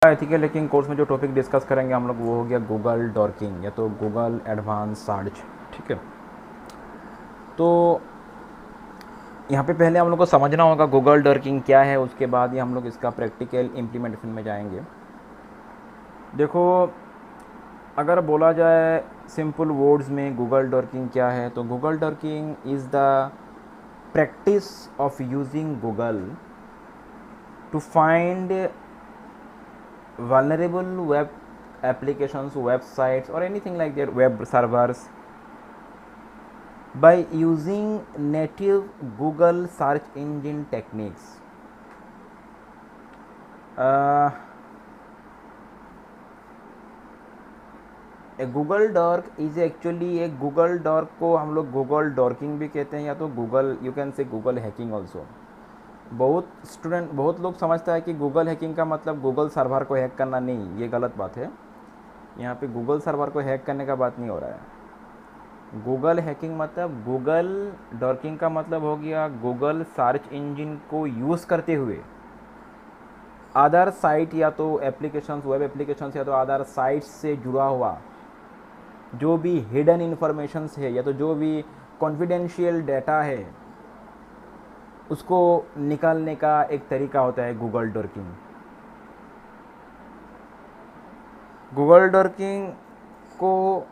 Ethical hacking course में जो topic discuss करेंगे हम लोग वो हो गया गूगल डॉर्किंग या तो गूगल एडवांस सर्च। ठीक है, तो यहाँ पे पहले हम लोग को समझना होगा गूगल डॉर्किंग क्या है, उसके बाद ही हम लोग इसका प्रैक्टिकल इम्प्लीमेंटेशन में जाएंगे। देखो, अगर बोला जाए सिंपल वर्ड्स में गूगल डॉर्किंग क्या है, तो Google dorking is the practice of using Google to find vulnerable web applications, websites, or anything like that, web servers, by using native Google search engine techniques. Google dark is actually एक Google dark को हम लोग Google डॉर्किंग भी कहते हैं या तो Google you can say Google hacking also. बहुत लोग समझता है कि गूगल हैकिंग का मतलब गूगल सर्वर को हैक करना, नहीं, ये गलत बात है। यहाँ पे गूगल सर्वर को हैक करने का बात नहीं हो रहा है। गूगल हैकिंग मतलब गूगल डॉर्किंग का मतलब हो गया गूगल सर्च इंजन को यूज़ करते हुए अदर साइट या तो एप्लीकेशंस, वेब एप्लीकेशंस या तो अदर साइट्स से जुड़ा हुआ जो भी हिडन इन्फॉर्मेशंस है या तो जो भी कॉन्फिडेंशियल डाटा है उसको निकालने का एक तरीका होता है गूगल डॉर्किंग। गूगल डॉर्किंग को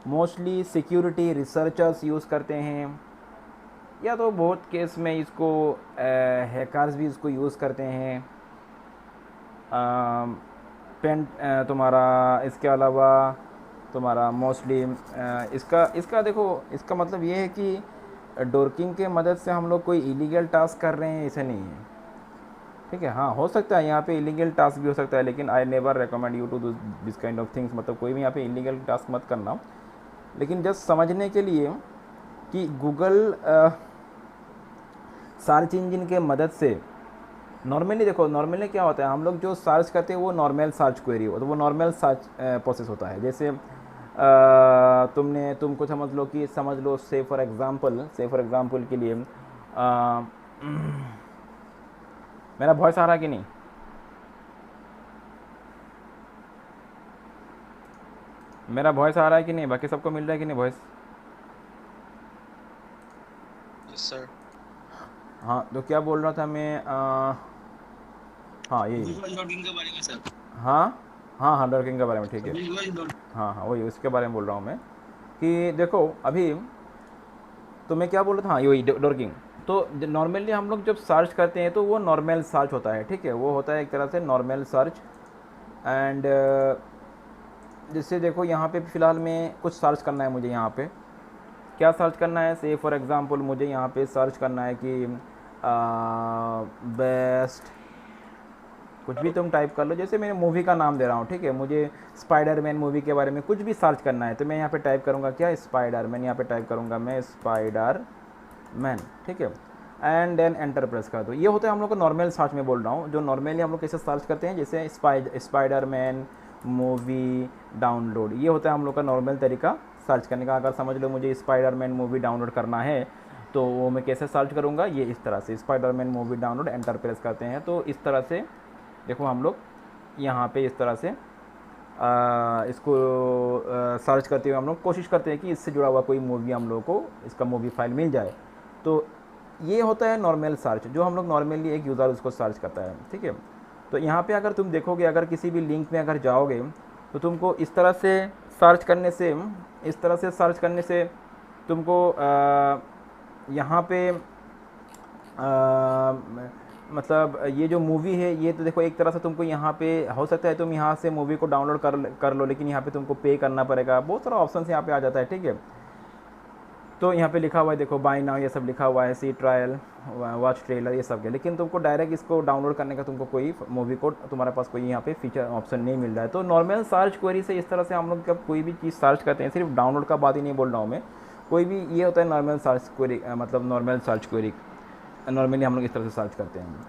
मोस्टली सिक्योरिटी रिसर्चर्स यूज़ करते हैं या तो बहुत केस में इसको हैकर्स भी इसको यूज़ करते हैं। पेन तुम्हारा इसके अलावा तुम्हारा मोस्टली इसका देखो, इसका मतलब ये है कि डॉर्किंग के मदद से हम लोग कोई इलीगल टास्क कर रहे हैं ऐसा नहीं है। ठीक है, हाँ हो सकता है यहाँ पे इलीगल टास्क भी हो सकता है, लेकिन I never recommend you to do this kind of things. मतलब कोई भी यहाँ पे इलीगल टास्क मत करना, लेकिन जस्ट समझने के लिए कि गूगल सर्च इंजन के मदद से नॉर्मली देखो, नॉर्मली क्या होता है, हम लोग जो सर्च करते हैं वो नॉर्मल सर्च क्वेरी हो, तो वो नॉर्मल सर्च प्रोसेस होता है। जैसे तुमको समझ लो से फॉर एग्ज़ाम्पल के लिए मेरा वॉइस आ रहा है कि नहीं? मेरा वॉइस आ रहा है कि नहीं? बाकी सबको मिल रहा है कि नहीं वॉइस? Yes sir. हाँ, तो क्या बोल रहा था मैं? हाँ यही। गूगल डॉकिंग के बारे में सर। हाँ हाँ हाँ, डॉर्किंग के बारे में, ठीक है। गूगल डॉट हाँ हाँ, वही उसके बारे में बोल रहा हूँ मैं कि देखो अभी तो मैं क्या बोल रहा था, हाँ वही डॉर्किंग। तो नॉर्मली हम लोग जब सर्च करते हैं तो वो नॉर्मल सर्च होता है, ठीक है, वो होता है एक तरह से नॉर्मल सर्च। एंड जैसे देखो यहाँ पे फ़िलहाल में कुछ सर्च करना है मुझे, यहाँ पे क्या सर्च करना है, से फॉर एग्ज़ाम्पल मुझे यहाँ पे सर्च करना है कि बेस्ट कुछ भी तुम टाइप कर लो, जैसे मैंने मूवी का नाम दे रहा हूँ, ठीक है, मुझे स्पाइडरमैन मूवी के बारे में कुछ भी सर्च करना है तो मैं यहाँ पे टाइप करूँगा क्या, स्पाइडरमैन, यहाँ पे टाइप करूँगा मैं स्पाइडरमैन, ठीक है, एंड देन एंटर प्रेस कर दो। ये होता है हम लोग को नॉर्मल सर्च में बोल रहा हूँ, जो नॉर्मली हम लोग कैसे सर्च करते हैं, जैसे स्पाइडरमैन मूवी डाउनलोड, ये होता है हम लोग का नॉर्मल तरीका सर्च करने का। अगर समझ लो मुझे स्पाइडरमैन मूवी डाउनलोड करना है तो वो मैं कैसे सर्च करूँगा, ये इस तरह से Spiderman movie download, enter press करते हैं तो इस तरह से देखो हम लोग यहाँ पे इस तरह से इसको सर्च करते हुए हम लोग कोशिश करते हैं कि इससे जुड़ा हुआ कोई मूवी हम लोग को इसका मूवी फाइल मिल जाए। तो ये होता है नॉर्मल सर्च, जो हम लोग नॉर्मली एक यूज़र उसको सर्च करता है, ठीक है। तो यहाँ पे अगर तुम देखोगे, अगर किसी भी लिंक में अगर जाओगे तो तुमको इस तरह से सर्च करने से तुमको यहाँ पे मतलब ये जो मूवी है ये तो देखो एक तरह से तुमको यहाँ पे हो सकता है तुम यहाँ से मूवी को डाउनलोड कर लो, लेकिन यहाँ पे तुमको पे करना पड़ेगा, बहुत सारा ऑप्शन यहाँ पे आ जाता है, ठीक है। तो यहाँ पे लिखा हुआ है देखो बाय नाउ, ये सब लिखा हुआ है, सी ट्रायल, वॉच ट्रेलर, ये सब के, लेकिन तुमको डायरेक्ट इसको डाउनलोड करने का तुमको कोई मूवी को तुम्हारे पास कोई यहाँ पे फीचर ऑप्शन नहीं मिल रहा है। तो नॉर्मल सर्च क्वेरी से इस तरह से हम लोग जब कोई भी चीज़ सर्च करते हैं, सिर्फ डाउनलोड का बात ही नहीं बोल रहा हूँ मैं, कोई भी ये होता है नॉर्मल सर्च क्वेरी, मतलब नॉर्मल सर्च क्वेरी नॉर्मली हम लोग इस तरह से सर्च करते हैं।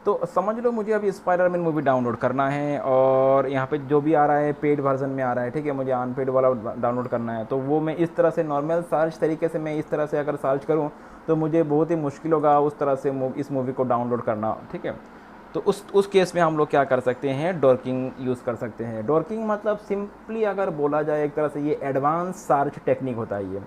तो समझ लो मुझे अभी स्पाइडरमैन मूवी डाउनलोड करना है और यहाँ पे जो भी आ रहा है पेड वर्जन में आ रहा है, ठीक है, मुझे अनपेड वाला डाउनलोड करना है, तो वो मैं इस तरह से नॉर्मल सर्च तरीके से मैं इस तरह से अगर सर्च करूँ तो मुझे बहुत ही मुश्किल होगा उस तरह से इस मूवी को डाउनलोड करना, ठीक है। तो उस केस में हम लोग क्या कर सकते हैं, डॉर्किंग यूज़ कर सकते हैं। डॉर्किंग मतलब सिंपली अगर बोला जाए एक तरह से ये एडवांस सर्च टेक्निक होता है, ये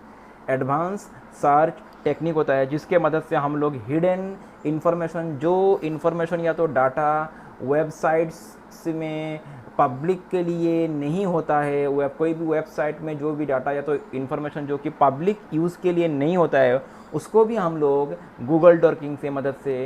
एडवांस सर्च टेक्निक होता है जिसके मदद से हम लोग हिडन इन्फॉर्मेशन, जो इन्फॉर्मेशन या तो डाटा वेबसाइट्स में पब्लिक के लिए नहीं होता है, कोई भी वेबसाइट में जो भी डाटा या तो इन्फॉर्मेशन जो कि पब्लिक यूज़ के लिए नहीं होता है, उसको भी हम लोग गूगल डॉर्किंग से मदद से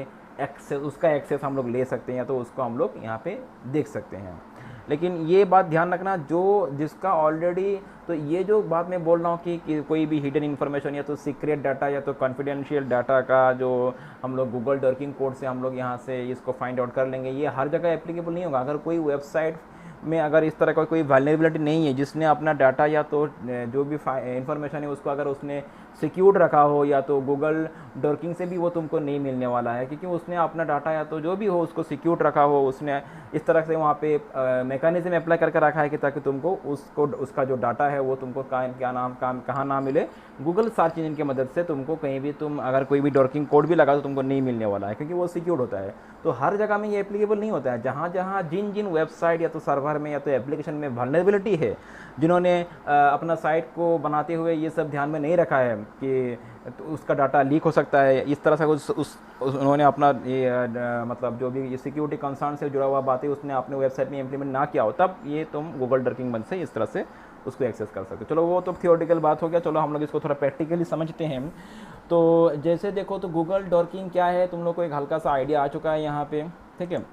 एक्सेस, उसका एक्सेस हम लोग ले सकते हैं या तो उसको हम लोग यहाँ पे देख सकते हैं। लेकिन ये बात ध्यान रखना, जो जिसका ऑलरेडी, तो ये जो बात मैं बोल रहा हूँ कि कोई भी हिडन इन्फॉर्मेशन या तो सीक्रेट डाटा या तो कॉन्फिडेंशियल डाटा का जो हम लोग गूगल डॉर्किंग कोड से हम लोग यहाँ से इसको फाइंड आउट कर लेंगे, ये हर जगह एप्लीकेबल नहीं होगा। अगर कोई वेबसाइट में अगर इस तरह का कोई वल्नरेबिलिटी नहीं है जिसने अपना डाटा या तो जो भी इन्फॉर्मेशन है उसको अगर उसने सिक्योर्ड रखा हो, या तो गूगल डॉर्किंग से भी वो तुमको नहीं मिलने वाला है, क्योंकि उसने अपना डाटा या तो जो भी हो उसको सिक्योर्ड रखा हो, उसने इस तरह से वहाँ पे मैकेनिज्म अप्लाई करके रखा है कि ताकि तुमको उसका जो डाटा है वो तुमको कहाँ ना मिले, गूगल सर्च इंजन की मदद से तुमको कहीं भी तुम अगर कोई भी डॉर्किंग कोड भी लगा तो तुमको नहीं मिलने वाला है, क्योंकि वो सिक्योर्ड होता है। तो हर जगह में ये एप्लीकेबल नहीं होता है। जहाँ जहाँ जिन वेबसाइट या तो सर्वर में या तो एप्लीकेशन में वल्नरेबिलिटी है, जिन्होंने अपना साइट को बनाते हुए ये सब ध्यान में नहीं रखा है कि तो उसका डाटा लीक हो सकता है, इस तरह से उन्होंने अपना ये मतलब जो भी ये सिक्योरिटी कंसर्न से जुड़ा हुआ बातें उसने अपने वेबसाइट में इम्प्लीमेंट ना किया हो, तब ये तुम गूगल डॉर्किंग बंद से इस तरह से उसको एक्सेस कर सकते हो। चलो वो तो थियोरेटिकल बात हो गया, चलो हम लोग इसको थोड़ा प्रैक्टिकली समझते हैं। तो जैसे देखो, तो गूगल डॉर्किंग क्या है, तुम लोग को एक हल्का सा आइडिया आ चुका है यहाँ पे, ठीक है।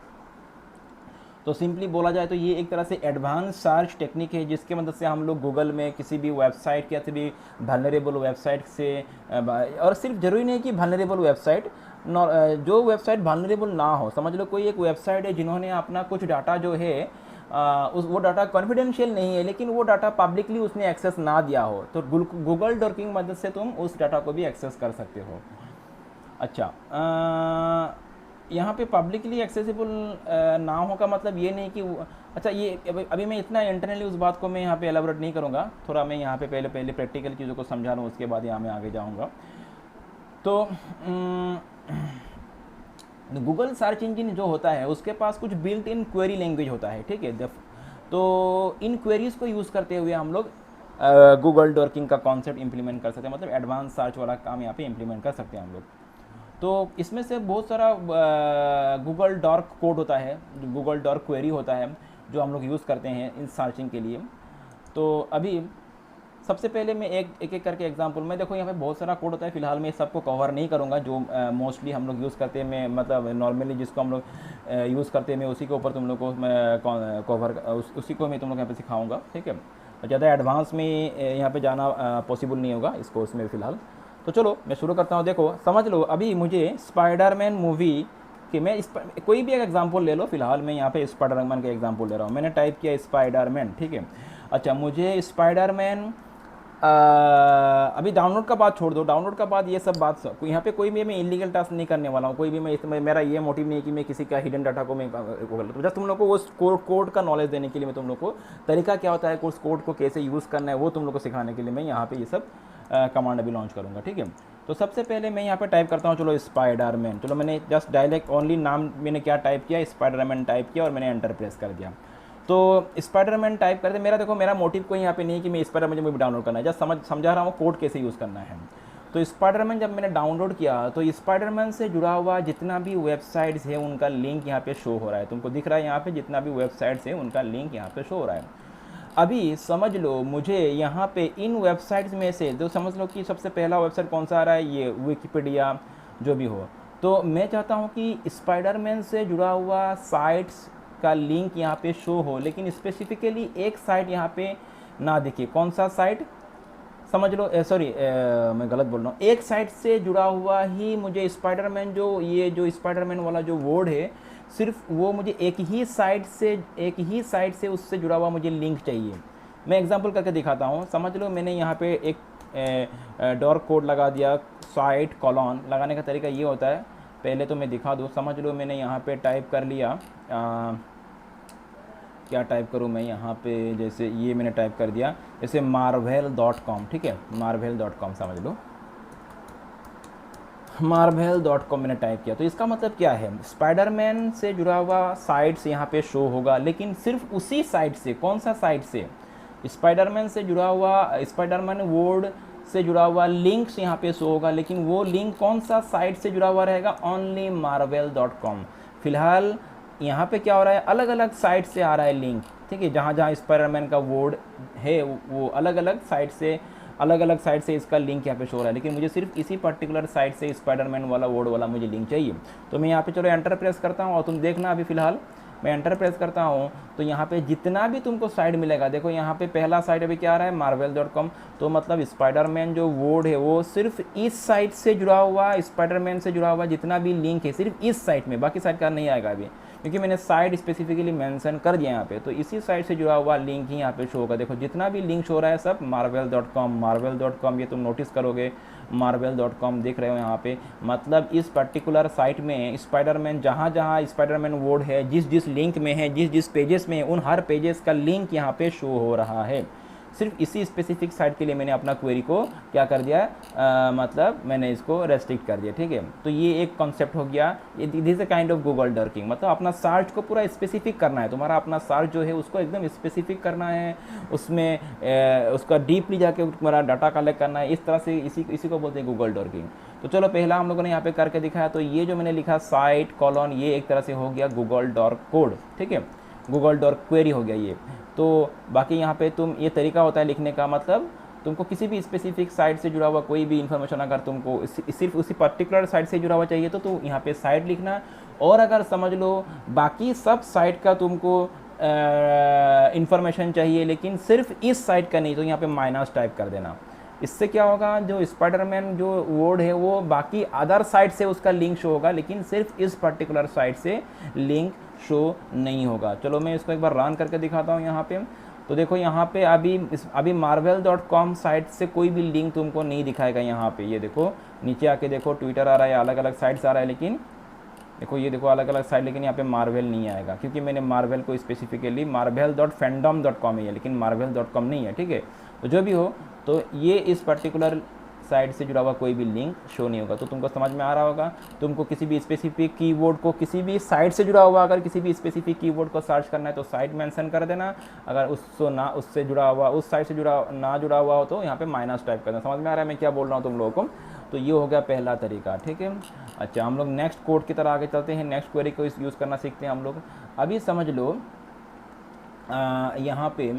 तो सिंपली बोला जाए तो ये एक तरह से एडवांस सर्च टेक्निक है जिसके मदद से हम लोग गूगल में किसी भी वेबसाइट या किसी भी वल्नरेबल वेबसाइट से, और सिर्फ ज़रूरी नहीं कि वल्नरेबल वेबसाइट, जो वेबसाइट वल्नरेबल ना हो, समझ लो कोई एक वेबसाइट है जिन्होंने अपना कुछ डाटा जो है वो डाटा कॉन्फिडेंशियल नहीं है लेकिन वो डाटा पब्लिकली उसने एक्सेस ना दिया हो, तो गूगल डॉर्किंग मदद से तुम उस डाटा को भी एक्सेस कर सकते हो। अच्छा, यहाँ पे पब्लिकली एक्सेसिबल ना हो का मतलब ये नहीं कि अच्छा, ये अभी मैं इतना इंटरनली उस बात को मैं यहाँ पे एलाबोरेट नहीं करूँगा, थोड़ा मैं यहाँ पे पहले प्रैक्टिकल चीज़ों को समझा लूँ, उसके बाद यहाँ मैं आगे जाऊँगा। तो गूगल सर्च इंजन जो होता है उसके पास कुछ बिल्ट इन क्वेरी लैंग्वेज होता है, ठीक है। तो इन क्वेरीज़ को यूज़ करते हुए हम लोग गूगल डॉर्किंग का कॉन्सेप्ट इंप्लीमेंट कर सकते हैं, मतलब एडवांस सर्च वाला काम यहाँ पे इंप्लीमेंट कर सकते हैं हम लोग। तो इसमें से बहुत सारा गूगल डॉर्क कोड होता है, गूगल डॉर्क क्वेरी होता है जो हम लोग यूज़ करते हैं इन सर्चिंग के लिए। तो अभी सबसे पहले मैं एक करके एग्जांपल में, देखो यहाँ पे बहुत सारा कोड होता है, फिलहाल मैं सबको कवर नहीं करूँगा जो मोस्टली हम लोग यूज़ करते हैं, मैं मतलब नॉर्मली जिसको हम लोग यूज़ करते हैं मैं उसी के ऊपर तुम लोग को मैं कवर उसी को मैं तुम लोग यहाँ पे सिखाऊँगा, ठीक है। ज़्यादा एडवांस में यहाँ पे जाना पॉसिबल नहीं होगा इस कोर्स में फ़िलहाल। तो चलो मैं शुरू करता हूँ। देखो समझ लो, अभी मुझे स्पाइडरमैन मूवी कि मैं कोई भी एक एग्जांपल ले लो, फिलहाल मैं यहाँ पे स्पाइडरमैन का एग्जांपल ले रहा हूँ, मैंने टाइप किया स्पाइडरमैन, ठीक है। अच्छा, मुझे स्पाइडरमैन अभी डाउनलोड का बात छोड़ दो, डाउनलोड का बाद ये सब बात यहाँ पे कोई भी मैं इलीगल टास्क नहीं करने वाला हूँ, कोई भी मैं इसमें मेरा ये मोटिव नहीं है कि मैं किसी का हिडन डाटा को मैं तो जस्ट तुम लोग को उस कोड का नॉलेज देने के लिए मैं तुम लोग को तरीका क्या होता है उस कोड को कैसे यूज़ करना है वो तुम लोग को सिखाने के लिए मैं यहाँ पे ये सब कमांड अभी लॉन्च करूँगा, ठीक है। तो सबसे पहले मैं यहाँ पे टाइप करता हूँ, चलो स्पाइडरमैन, चलो मैंने जस्ट डायरेक्ट ओनली नाम मैंने क्या टाइप किया, स्पाइडरमैन टाइप किया और मैंने एंटर प्रेस कर दिया। तो स्पाइडरमैन टाइप करते मेरा, देखो मेरा मोटिव कोई यहाँ पे नहीं कि मैं स्पाइडरमैन मूवी डाउनलोड करना है, जस्ट समझा रहा हूँ कोड कैसे यूज़ करना है। तो स्पाइडरमैन जब मैंने डाउनलोड किया तो स्पाइडरमैन से जुड़ा हुआ जितना भी वेबसाइट्स है उनका लिंक यहाँ पे शो हो रहा है, तुमको दिख रहा है यहाँ पे जितना भी वेबसाइट्स है उनका लिंक यहाँ पे शो हो रहा है। अभी समझ लो मुझे यहाँ पे इन वेबसाइट्स में से जो समझ लो कि सबसे पहला वेबसाइट कौन सा आ रहा है, ये विकिपीडिया जो भी हो, तो मैं चाहता हूँ कि स्पाइडरमैन से जुड़ा हुआ साइट्स का लिंक यहाँ पे शो हो, लेकिन स्पेसिफिकली एक साइट यहाँ पे ना दिखे। कौन सा साइट, समझ लो सॉरी मैं गलत बोल रहा हूँ, एक साइट से जुड़ा हुआ ही मुझे स्पाइडरमैन जो स्पाइडरमैन वाला जो वर्ड है सिर्फ वो मुझे एक ही साइट से उससे जुड़ा हुआ मुझे लिंक चाहिए। मैं एग्जांपल करके दिखाता हूँ, समझ लो मैंने यहाँ पे एक डॉर्क कोड लगा दिया, साइट कॉलन लगाने का तरीका ये होता है, पहले तो मैं दिखा दूँ। समझ लो मैंने यहाँ पे टाइप कर लिया, क्या टाइप करूँ मैं यहाँ पे, जैसे ये मैंने टाइप कर दिया जैसे marvel.com, ठीक है, marvel.com समझ लो। marvel.com मैंने टाइप किया, तो इसका मतलब क्या है, स्पाइडरमैन से जुड़ा हुआ साइट्स यहाँ पे शो होगा, लेकिन सिर्फ उसी साइट से, कौन सा साइट से, स्पाइडरमैन से जुड़ा हुआ, स्पाइडरमैन वर्ड से जुड़ा हुआ लिंक्स यहाँ पे शो होगा, लेकिन वो लिंक कौन सा साइट से जुड़ा हुआ रहेगा, ओनली marvel.com। फिलहाल यहाँ पे क्या हो रहा है, अलग अलग साइट से आ रहा है लिंक, ठीक है, जहाँ जहाँ स्पाइडरमैन का वर्ड है वो अलग अलग साइट से, अलग अलग साइट से इसका लिंक यहाँ पे शो हो रहा है, लेकिन मुझे सिर्फ इसी पर्टिकुलर साइट से स्पाइडरमैन वाला वर्ड वाला मुझे लिंक चाहिए। तो मैं यहाँ पे चलो एंटर प्रेस करता हूँ और तुम देखना अभी फ़िलहाल मैं एंटर प्रेस करता हूँ तो यहाँ पे जितना भी तुमको साइट मिलेगा, देखो यहाँ पे पहला साइट अभी क्या आ रहा है, marvel.com। तो मतलब स्पाइडरमैन जो वर्ड है वो सिर्फ इस साइट से जुड़ा हुआ, स्पाइडरमैन से जुड़ा हुआ जितना भी लिंक है सिर्फ इस साइट में, बाकी साइट का नहीं आएगा अभी, क्योंकि मैंने साइट स्पेसिफिकली मेंशन कर दिया यहाँ पे। तो इसी साइट से जुड़ा हुआ लिंक ही यहाँ पे शो होगा। देखो जितना भी लिंक शो हो रहा है सब marvel.com, ये तुम नोटिस करोगे marvel.com दिख रहे हो यहाँ पे, मतलब इस पर्टिकुलर साइट में स्पाइडरमैन जहाँ जहाँ स्पाइडरमैन वर्ड है, जिस जिस लिंक में है, जिस जिस पेजेस में, उन हर पेजेस का लिंक यहाँ पे शो हो रहा है। सिर्फ इसी स्पेसिफिक साइट के लिए मैंने अपना क्वेरी को क्या कर दिया, मतलब मैंने इसको रेस्ट्रिक्ट कर दिया, ठीक है। तो ये एक कॉन्सेप्ट हो गया, this a kind of Google dorking, मतलब अपना सर्च को पूरा स्पेसिफिक करना है, तुम्हारा अपना सर्च जो है उसको एकदम स्पेसिफिक करना है, उसमें उसका डीपली जाके तुम्हारा डाटा कलेक्ट करना है, इस तरह से इसी को बोलते हैं गूगल डर्किंग। तो चलो पहला हम लोगों ने यहाँ पे करके दिखाया। तो ये जो मैंने लिखा साइट कॉलन, ये एक तरह से हो गया गूगल डॉर्क कोड, ठीक है, गूगल डॉर्क क्वेरी हो गया ये। तो बाकी यहाँ पे तुम, ये तरीका होता है लिखने का, मतलब तुमको किसी भी स्पेसिफिक साइट से जुड़ा हुआ कोई भी इन्फॉर्मेशन अगर तुमको सिर्फ उसी पर्टिकुलर साइट से जुड़ा हुआ चाहिए तो यहाँ पे साइट लिखना, और अगर समझ लो बाकी सब साइट का तुमको इन्फॉर्मेशन चाहिए लेकिन सिर्फ इस साइट का नहीं, तो यहाँ पे माइनस टाइप कर देना। इससे क्या होगा, जो स्पाइडरमैन जो वर्ड है वो बाकी अदर साइट से उसका लिंक शो होगा, लेकिन सिर्फ इस पर्टिकुलर साइट से लिंक शो नहीं होगा। चलो मैं इसको एक बार रन करके दिखाता हूँ यहाँ पे। तो देखो यहाँ पे अभी marvel.com साइट से कोई भी लिंक तुमको नहीं दिखाएगा यहाँ पे। ये देखो नीचे आके देखो ट्विटर आ रहा है, अलग अलग साइट्स आ रहा है, लेकिन देखो ये देखो अलग अलग साइट, लेकिन यहाँ पे मार्वल नहीं आएगा, क्योंकि मैंने मार्वल को स्पेसिफिकली marvel.fandom.com है, लेकिन marvel.com नहीं है, ठीक है। तो जो भी हो, तो ये इस पर्टिकुलर साइट से जुड़ा हुआ कोई भी लिंक शो नहीं होगा। तो तुमको समझ में आ रहा होगा, तुमको किसी भी स्पेसिफिक कीवर्ड को, किसी भी साइट से जुड़ा हुआ अगर किसी भी स्पेसिफिक कीवर्ड को सर्च करना है तो साइट मेंशन कर देना, अगर उससे जुड़ा हुआ, उस साइट से ना जुड़ा हुआ हो तो यहाँ पे माइनस टाइप करना। समझ में आ रहा है मैं क्या बोल रहा हूँ तुम लोगों को? तो ये हो गया पहला तरीका, ठीक है। अच्छा, हम लोग नेक्स्ट कोड की तरह आगे चलते हैं, नेक्स्ट क्वेरी को यूज़ करना सीखते हैं हम लोग। अभी समझ लो यहाँ पे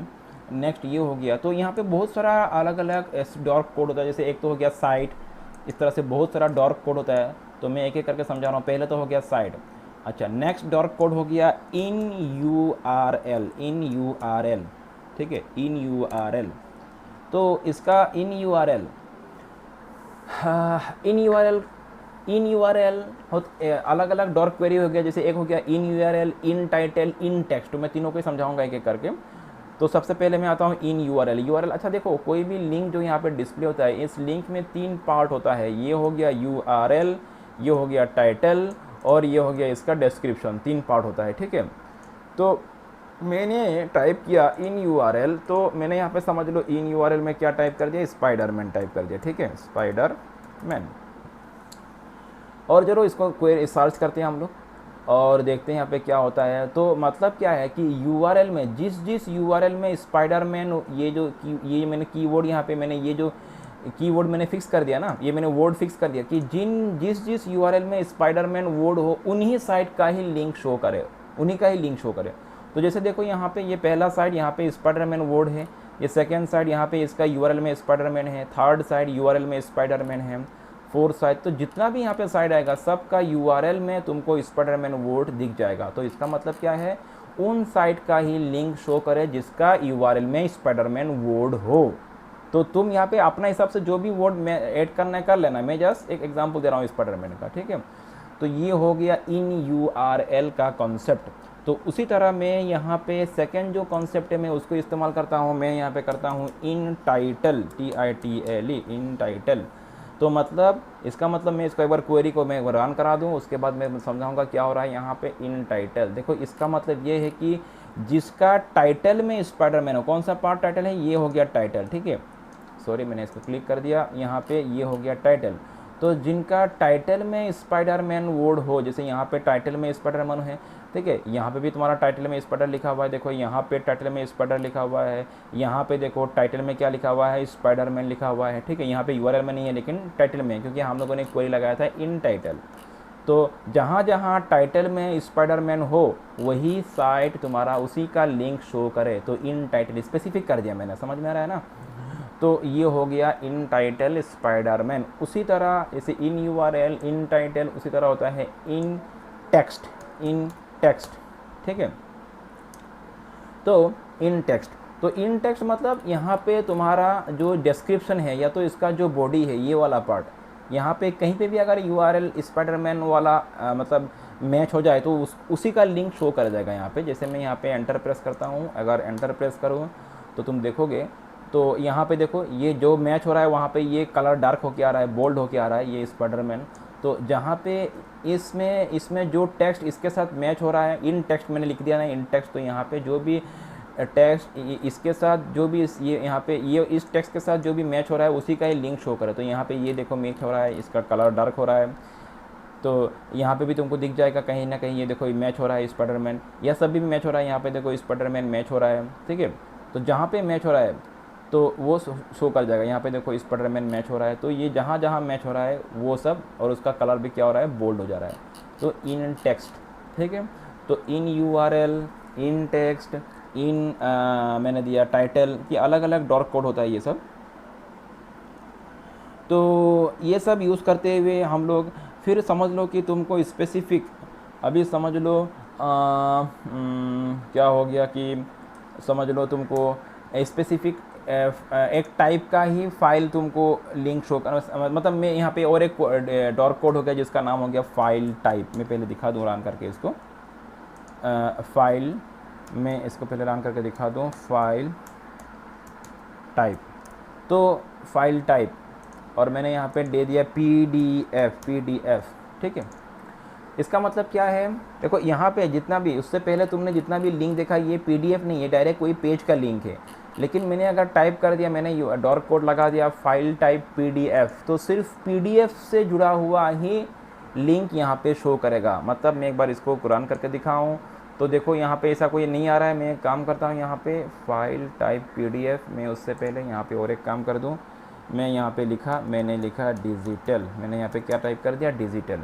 नेक्स्ट ये हो गया। तो यहाँ पे बहुत सारा अलग अलग डॉर्क कोड होता है, जैसे एक तो हो गया साइट, इस तरह से बहुत सारा डॉर्क कोड होता है, तो मैं एक एक करके समझा रहा हूँ। पहले तो हो गया साइट। अच्छा, नेक्स्ट डॉर्क कोड हो गया इन URL, ठीक है, इन URL। तो इसका इन URL अलग अलग डॉर्क क्वेरी हो गया। जैसे एक हो गया इन URL, इन टाइटल, इन टेक्स्ट। मैं तीनों को समझाऊंगा एक एक करके। तो सबसे पहले मैं आता हूँ इन URL। अच्छा देखो, कोई भी लिंक जो यहाँ पे डिस्प्ले होता है, इस लिंक में 3 पार्ट होता है। ये हो गया URL, ये हो गया टाइटल, और ये हो गया इसका डिस्क्रिप्शन। 3 पार्ट होता है, ठीक है। तो मैंने टाइप किया इन URL, तो मैंने यहाँ पे समझ लो इन URL में क्या टाइप कर दिया, स्पाइडरमैन टाइप कर दिया, ठीक है, स्पाइडरमैन। और चलो इसको क्वेरी सर्च करते हैं हम लोग और देखते हैं यहाँ पे क्या होता है। तो मतलब क्या है कि URL में जिस URL में स्पाइडरमैन, ये मैंने कीवर्ड यहाँ पे मैंने ये जो कीवर्ड मैंने फिक्स कर दिया ना, ये मैंने वर्ड फिक्स कर दिया कि जिस URL में स्पाइडरमैन वर्ड हो उन्हीं साइट का ही लिंक शो करे, उन्हीं का ही लिंक शो करे। तो जैसे देखो यहाँ पे ये पहला साइट, यहाँ पे स्पाइडरमैन वर्ड है, ये सेकेंड साइट यहाँ पे इसका URL में स्पाइडरमैन है, थर्ड साइट URL में स्पाइडरमैन है, फोर्थ साइट। तो जितना भी यहाँ पे साइड आएगा सबका URL में तुमको स्पाइडरमैन वर्ड दिख जाएगा। तो इसका मतलब क्या है, उन साइट का ही लिंक शो करे जिसका URL में स्पाइडरमैन वर्ड हो। तो तुम यहाँ पे अपना हिसाब से जो भी वर्ड में ऐड करना है कर लेना, मैं जस्ट एक एग्जांपल दे रहा हूँ स्पाइडरमैन का, ठीक है। तो ये हो गया इन URL का कॉन्सेप्ट। तो उसी तरह मैं यहाँ पे सेकेंड जो कॉन्सेप्ट है मैं उसको इस्तेमाल करता हूँ, मैं यहाँ पे करता हूँ इन टाइटल, TITLE, इन टाइटल। तो मतलब इसका मतलब मैं इसको एक बार क्वेरी को मैं रन करा दूँ, उसके बाद मैं समझाऊंगा क्या हो रहा है यहाँ पे इन टाइटल। देखो इसका मतलब ये है कि जिसका टाइटल में स्पाइडरमैन हो, कौन सा पार्ट टाइटल है, ये हो गया टाइटल, ठीक है। सॉरी मैंने इसको क्लिक कर दिया, यहाँ पे ये हो गया टाइटल। तो जिनका टाइटल में स्पाइडरमैन वर्ड हो, जैसे यहाँ पे टाइटल में स्पाइडरमैन है, ठीक है, यहाँ पे भी तुम्हारा टाइटल में स्पाइडर लिखा हुआ है, देखो यहाँ पे टाइटल में स्पाइडर लिखा हुआ है, यहाँ पे देखो टाइटल में क्या लिखा हुआ है, स्पाइडरमैन लिखा हुआ है, ठीक है। यहाँ पे यूआरएल में नहीं है लेकिन टाइटल में है, क्योंकि हम लोगों ने क्वेरी लगाया था इन टाइटल। तो जहाँ जहाँ टाइटल में स्पाइडरमैन हो वही साइट तुम्हारा उसी का लिंक शो करे, तो इन टाइटल स्पेसिफिक कर दिया मैंने, समझ में आ रहा है ना। तो ये हो गया इन टाइटल स्पाइडरमैन। उसी तरह जैसे इन यूआरएल, इन टाइटल, उसी तरह होता है इन टेक्स्ट, इन टेक्स्ट, ठीक है। तो इन टेक्स्ट, तो इन टेक्स्ट मतलब यहाँ पे तुम्हारा जो डिस्क्रिप्शन है या तो इसका जो बॉडी है ये वाला पार्ट, यहाँ पे कहीं पे भी अगर यूआरएल स्पाइडरमैन वाला मतलब मैच हो जाए तो उसी का लिंक शो कर जाएगा यहाँ पे। जैसे मैं यहाँ पे एंटर प्रेस करता हूँ, अगर एंटर प्रेस करूँ तो तुम देखोगे तो यहाँ पे देखो ये जो मैच हो रहा है वहाँ पे ये कलर डार्क होके आ रहा है, बोल्ड होके आ रहा है ये स्पाइडरमैन। तो जहाँ पे इसमें जो टेक्स्ट इसके साथ मैच हो रहा है, इन टेक्स्ट मैंने लिख दिया ना, इन टेक्स्ट, तो यहाँ पे जो भी टेक्स्ट इसके साथ जो भी ये यहाँ पे ये इस टेक्स्ट के साथ जो भी मैच हो रहा है उसी का ही लिंक शो करे। तो यहाँ पे ये देखो मैच हो रहा है, इसका कलर डार्क हो रहा है, तो यहाँ पे भी तुमको दिख जाएगा कहीं ना कहीं, ये देखो मैच हो रहा है स्पाइडरमैन, यह सब भी मैच हो रहा है, यहाँ पे देखो स्पाइडरमैन मैच हो रहा है, ठीक है। तो जहाँ पे मैच हो रहा है तो वो शो कर जाएगा, यहाँ पे देखो स्पाइडरमैन मैच हो रहा है, तो ये जहाँ जहाँ मैच हो रहा है वो सब, और उसका कलर भी क्या हो रहा है, बोल्ड हो जा रहा है। तो इन टेक्स्ट, ठीक है। तो इन यूआरएल, इन टेक्स्ट, इन मैंने दिया टाइटल, ये अलग अलग डॉट कोड होता है ये सब। तो ये सब यूज़ करते हुए हम लोग फिर समझ लो कि तुमको स्पेसिफिक, अभी समझ लो क्या हो गया कि समझ लो तुमको स्पेसिफिक एक टाइप का ही फाइल तुमको लिंक शो कर, मतलब मैं यहाँ पे और एक डॉट कोड हो गया जिसका नाम हो गया फाइल टाइप। मैं पहले दिखा दूँ रन करके इसको, फाइल में इसको पहले रन करके दिखा दूँ, फाइल टाइप। तो फाइल टाइप और मैंने यहाँ पे दे दिया PDF, ठीक है। इसका मतलब क्या है, देखो यहाँ पे जितना भी उससे पहले तुमने जितना भी लिंक देखा ये PDF नहीं है, डायरेक्ट कोई पेज का लिंक है। लेकिन मैंने अगर टाइप कर दिया, मैंने डॉट कोड लगा दिया फाइल टाइप PDF, तो सिर्फ PDF से जुड़ा हुआ ही लिंक यहाँ पे शो करेगा। मतलब मैं एक बार इसको रन करके दिखाऊँ तो देखो यहाँ पे ऐसा कोई नहीं आ रहा है। मैं एक काम करता हूँ, यहाँ पे फाइल टाइप PDF, मैं उससे पहले यहाँ पे और एक काम कर दूँ, मैं यहाँ पे मैंने लिखा डिजिटल, मैंने यहाँ पे क्या टाइप कर दिया, डिजिटल।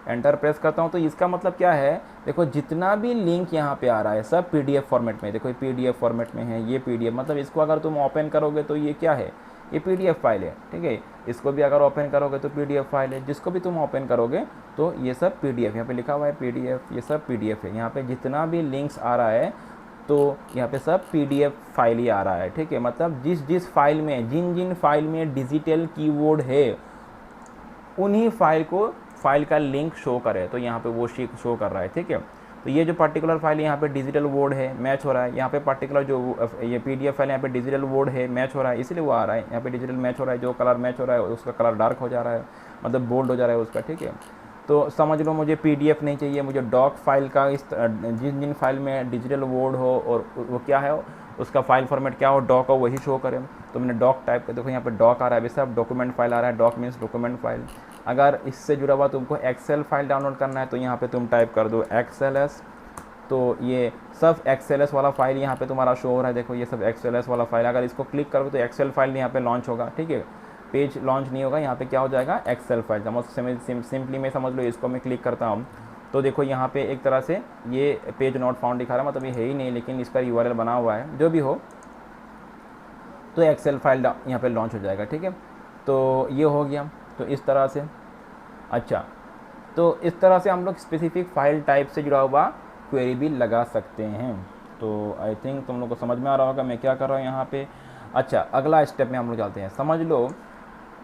एंटर प्रेस करता हूँ तो इसका मतलब क्या है, देखो जितना भी लिंक यहाँ पे आ रहा है सब PDF फॉर्मेट में, देखो ये PDF फॉर्मेट में है, ये PDF मतलब इसको अगर तुम ओपन करोगे तो ये क्या है, ये PDF फाइल है, ठीक है। इसको भी अगर ओपन करोगे तो PDF फाइल है, जिसको भी तुम ओपन करोगे तो ये सब PDF, यहाँ पे लिखा हुआ है PDF, ये सब PDF है। यहाँ पे जितना भी लिंक्स आ रहा है तो यहाँ पे सब PDF फाइल ही आ रहा है, ठीक है। मतलब जिस फाइल में, जिन फाइल में डिजिटल कीवर्ड है उन्हीं फाइल का लिंक शो करे, तो यहाँ पे वो शो कर रहा है, ठीक है। तो ये जो पर्टिकुलर फाइल यहाँ पे डिजिटल वर्ड है, मैच हो रहा है, यहाँ पे पर्टिकुलर जो ये PDF फाइल यहाँ पे डिजिटल वर्ड है, मैच हो रहा है, इसलिए वो आ रहा है। यहाँ पे डिजिटल मैच हो रहा है, जो कलर मैच हो रहा है उसका कलर डार्क हो जा रहा है, मतलब बोल्ड हो जा रहा है उसका, ठीक है। तो समझ लो मुझे PDF नहीं चाहिए, मुझे डॉक फाइल का जिन फाइल में डिजिटल वर्ड हो और वो क्या है उसका फाइल फॉर्मेट क्या हो, डॉक हो, वही शो करे। तो मैंने डॉक टाइप कर, देखो यहाँ पे डॉक आ रहा है, अभी सब डॉक्यूमेंट फाइल आ रहा है, डॉक मीन्स डॉक्यूमेंट फाइल। अगर इससे जुड़ा हुआ तुमको एक्सेल फाइल डाउनलोड करना है तो यहाँ पे तुम टाइप कर दो XLS, तो ये सब XLS वाला फाइल यहाँ पे तुम्हारा शो हो रहा है। देखो ये सब XLS वाला फाइल, अगर इसको क्लिक करोगे तो एक्सेल फाइल यहाँ पे लॉन्च होगा, ठीक है। पेज लॉन्च नहीं होगा, यहाँ पे क्या हो जाएगा, एक्सेल फाइल। सिंपली मैं समझ लो इसको मैं क्लिक करता हूँ तो देखो यहाँ पे एक तरह से ये पेज नॉट फाउंड दिखा रहा है, मतलब ये है ही नहीं, लेकिन इसका URL बना हुआ है, जो भी हो। तो एक्सेल फाइल यहाँ पे लॉन्च हो जाएगा, ठीक है। तो ये हो गया, तो इस तरह से। अच्छा, तो इस तरह से हम लोग स्पेसिफिक फाइल टाइप से जुड़ा हुआ क्वेरी भी लगा सकते हैं। तो आई थिंक तुम लोग को समझ में आ रहा होगा मैं क्या कर रहा हूँ यहाँ पे। अच्छा, अगला स्टेप में हम लोग चलते हैं। समझ लो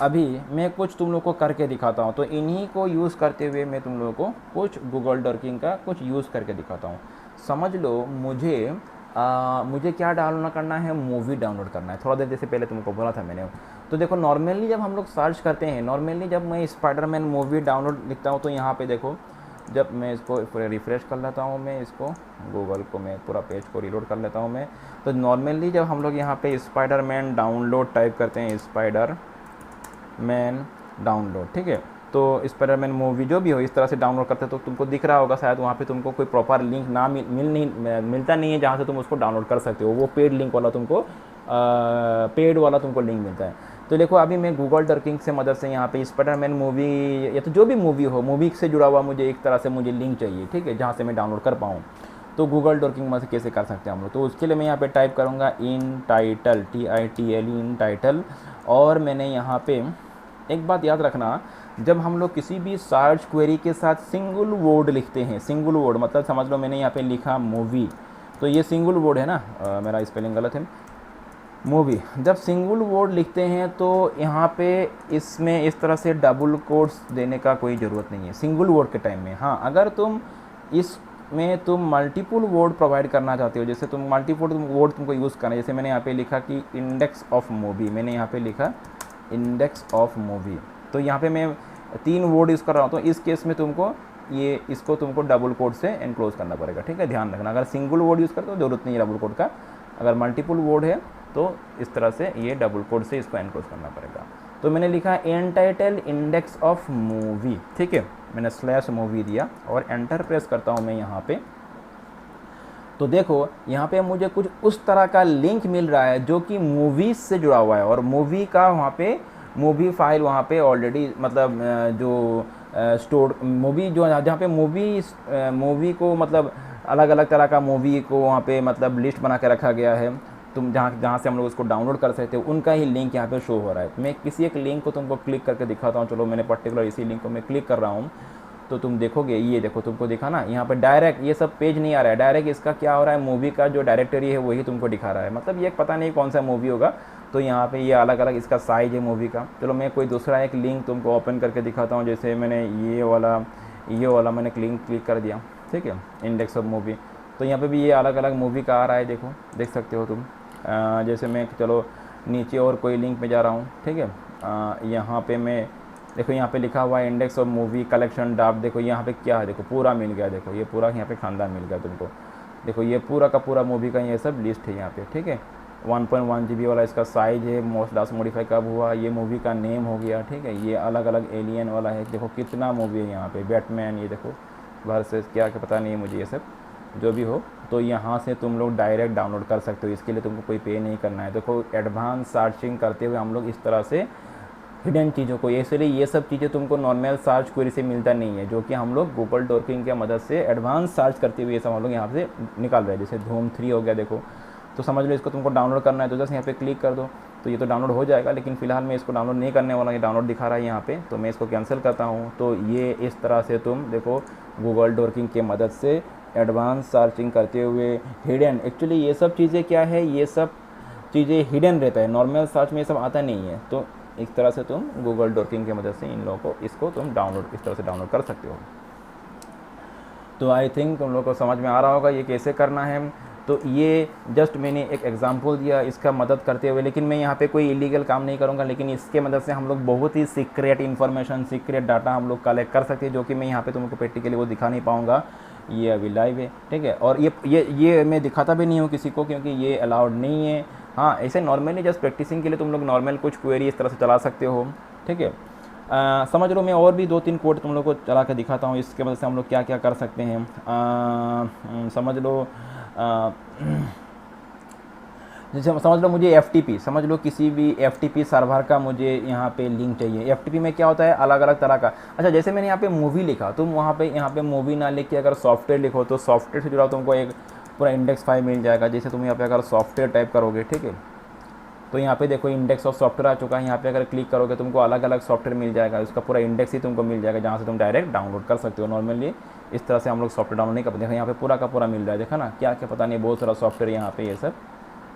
अभी मैं कुछ तुम लोग को करके दिखाता हूँ, तो इन्हीं को यूज़ करते हुए मैं तुम लोगों को कुछ गूगल डॉकिंग का कुछ यूज़ करके दिखाता हूँ। समझ लो मुझे क्या डाउनलोड करना है, मूवी डाउनलोड करना है। थोड़ा देर जैसे पहले तुमको बोला था मैंने। तो देखो नॉर्मली जब हम लोग सर्च करते हैं, नॉर्मली जब मैं स्पाइडरमैन मूवी डाउनलोड लिखता हूँ तो यहाँ पे देखो, जब मैं इसको रिफ़्रेश कर लेता हूँ, मैं इसको गूगल को मैं पूरा पेज को रीलोड कर लेता हूँ मैं, तो नॉर्मली जब हम लोग यहाँ पे स्पाइडरमैन डाउनलोड टाइप करते हैं, स्पाइडरमैन डाउनलोड, ठीक है। तो स्पाइडरमैन मूवी जो भी हो इस तरह से डाउनलोड करते तो तुमको दिख रहा होगा शायद, वहाँ पे तुमको कोई प्रॉपर लिंक ना मिलता नहीं है जहाँ से तुम उसको डाउनलोड कर सकते हो, वो पेड लिंक वाला तुमको पेड वाला तुमको लिंक मिलता है। तो देखो अभी मैं गूगल डॉकिंग से मदद से यहाँ पे स्पाइडरमैन मूवी या तो जो भी मूवी हो, मूवी से जुड़ा हुआ मुझे एक तरह से मुझे लिंक चाहिए, ठीक है, जहाँ से मैं डाउनलोड कर पाऊँ। तो गूगल डॉकिंग में से कैसे कर सकते हैं हम लोग, तो उसके लिए मैं यहाँ पे टाइप करूँगा इन टाइटल, TITLE, इन टाइटल। और मैंने यहाँ पे एक बात याद रखना, जब हम लोग किसी भी सर्च क्वेरी के साथ सिंगल वर्ड लिखते हैं, सिंगल वर्ड मतलब समझ लो मैंने यहाँ पे लिखा मूवी, तो ये सिंगल वर्ड है ना, मेरा स्पेलिंग गलत है, मूवी। जब सिंगल वर्ड लिखते हैं तो यहाँ पे इसमें इस तरह से डबल कोट्स देने का कोई ज़रूरत नहीं है सिंगल वर्ड के टाइम में। हाँ, अगर तुम इसमें तुम मल्टीपल वर्ड प्रोवाइड करना चाहते हो, जैसे तुम मल्टीपल वर्ड तुमको यूज़ करना है, जैसे मैंने यहाँ पे लिखा कि इंडेक्स ऑफ मूवी, मैंने यहाँ पे लिखा इंडेक्स ऑफ मूवी, तो यहाँ पे मैं 3 वर्ड यूज़ कर रहा हूँ, तो इस केस में तुमको ये इसको तुमको डबल कोट से एनक्लोज करना पड़ेगा, ठीक है, ध्यान रखना। अगर सिंगल वर्ड यूज़ करते हो ज़रूरत नहीं है डबल कोट का, अगर मल्टीपल वर्ड है तो इस तरह से ये डबल कोट से इसको एनक्लोज करना पड़ेगा। तो मैंने लिखा एंटाइटल इंडेक्स ऑफ मूवी, ठीक है, मैंने स्लैश मूवी दिया और एंटर प्रेस करता हूँ मैं यहाँ पे। तो देखो यहाँ पे मुझे कुछ उस तरह का लिंक मिल रहा है जो कि मूवीज़ से जुड़ा हुआ है, और मूवी का वहाँ पे मूवी फाइल वहाँ पे ऑलरेडी मतलब जो स्टोर मूवी जो जहाँ पे मूवी को मतलब अलग अलग तरह का मूवी को वहाँ पे मतलब लिस्ट बना के रखा गया है, तुम जहाँ से हम लोग उसको डाउनलोड कर सकते हो, उनका ही लिंक यहाँ पे शो हो रहा है। मैं किसी एक लिंक को तुमको क्लिक करके दिखाता हूँ, चलो मैंने पर्टिकुलर इसी लिंक को मैं क्लिक कर रहा हूँ, तो तुम देखोगे, ये देखो तुमको दिखा ना यहाँ पे डायरेक्ट ये सब पेज नहीं आ रहा है, डायरेक्ट इसका क्या हो रहा है, मूवी का जो डायरेक्टरी है वही तुमको दिखा रहा है, मतलब ये पता नहीं कौन सा मूवी होगा। तो यहाँ पे ये अलग अलग इसका साइज है मूवी का। चलो मैं कोई दूसरा एक लिंक तुमको ओपन करके दिखाता हूँ, जैसे मैंने ये वाला मैंने क्लिक कर दिया, ठीक है, इंडेक्स ऑफ मूवी। तो यहाँ पे भी ये अलग अलग मूवी का आ रहा है, देखो देख सकते हो तुम। जैसे मैं चलो नीचे और कोई लिंक में जा रहा हूँ, ठीक है, यहाँ पे मैं देखो यहाँ पे लिखा हुआ है इंडेक्स ऑफ मूवी कलेक्शन डाब, देखो यहाँ पे क्या है, देखो पूरा मिल गया, देखो ये पूरा यहाँ पे खानदान मिल गया तुमको, देखो ये पूरा का पूरा मूवी का ये सब लिस्ट है यहाँ पे, ठीक है। 1.1 GB वाला इसका साइज है, मोस्ट लास्ट मॉडिफाई कब हुआ, ये मूवी का नेम हो गया, ठीक है। ये अलग अलग एलियन वाला है, देखो कितना मूवी है यहाँ पे, बैटमैन, ये देखो वर्सेस क्या क्या पता नहीं है मुझे ये सब जो भी हो। तो यहाँ से तुम लोग डायरेक्ट डाउनलोड कर सकते हो, इसके लिए तुमको कोई पे नहीं करना है। देखो एडवांस सर्चिंग करते हुए हम लोग इस तरह से हिडन चीज़ों को, इसलिए ये सब चीज़ें तुमको नॉर्मल सर्च क्वेरी से मिलता नहीं है, जो कि हम लोग गूगल डॉकिंग की मदद से एडवांस सर्च करते हुए ये सब हम लोग यहाँ से निकाल रहे हैं। जैसे धूम 3 हो गया, देखो तो समझ लो इसको तुमको डाउनलोड करना है तो जस्ट यहाँ पे क्लिक कर दो, तो ये तो डाउनलोड हो जाएगा। लेकिन फिलहाल मैं इसको डाउनलोड नहीं करने वाला, ये डाउनलोड दिखा रहा है यहाँ पे, तो मैं इसको कैंसिल करता हूँ। तो ये इस तरह से तुम देखो गूगल डॉकिंग की मदद से एडवांस सर्चिंग करते हुए हिडन, एक्चुअली ये सब चीज़ें क्या है, ये सब चीज़ें हिडन रहता है, नॉर्मल सर्च में ये सब आता नहीं है। तो इस तरह से तुम गूगल डॉकिंग की मदद से इन लोगों को इसको तुम डाउनलोड इस तरह से डाउनलोड कर सकते हो। तो आई थिंक तुम लोगों को समझ में आ रहा होगा ये कैसे करना है। तो ये जस्ट मैंने एक एग्जांपल दिया इसका मदद करते हुए, लेकिन मैं यहाँ पे कोई इलीगल काम नहीं करूँगा, लेकिन इसके मदद से हम लोग बहुत ही सीक्रेट इन्फॉर्मेशन, सीक्रेट डाटा हम लोग कलेक्ट कर सकते हैं, जो कि मैं यहाँ पे तुमको प्रैक्टिकली वो दिखा नहीं पाऊँगा। ये अभी लाइव है, ठीक है, और ये मैं दिखाता भी नहीं हूँ किसी को, क्योंकि ये अलाउड नहीं है। हाँ, ऐसे नॉर्मली जस्ट प्रैक्टिसिंग के लिए तुम लोग नॉर्मल कुछ क्वेरी इस तरह से चला सकते हो, ठीक है। समझ लो मैं और भी 2-3 कोड तुम लोग को चला के दिखाता हूँ, इसके मदद से हम लोग क्या क्या कर सकते हैं। समझ लो मुझे FTP, समझ लो किसी भी FTP सर्वर का मुझे यहाँ पे लिंक चाहिए। FTP में क्या होता है, अलग अलग तरह का। अच्छा, जैसे मैंने यहाँ पे मूवी लिखा, तुम यहाँ पे मूवी ना लिख के अगर सॉफ्टवेयर लिखो, तो सॉफ्टवेयर से जुड़ा तुमको एक पूरा इंडेक्स फाइल मिल जाएगा। जैसे तुम यहाँ पे अगर सॉफ्टवेयर टाइप करोगे, ठीक है, तो यहाँ पे देखो इंडेक्स ऑफ सॉफ्टवेयर आ चुका है। यहाँ पे अगर क्लिक करोगे तुमको अलग अलग सॉफ्टवेयर मिल जाएगा, उसका पूरा इंडेक्स ही तुमको मिल जाएगा, जहाँ से तुम डायरेक्ट डाउनलोड कर सकते हो। नॉर्मली इस तरह से हम लोग सॉफ्टवेयर डाउनलोड नहीं करते। देखो यहाँ पे पूरा का पूरा मिल रहा है, देखा ना, क्या क्या पता नहीं, बहुत सारा सॉफ्टवेयर यहाँ पे ये सब,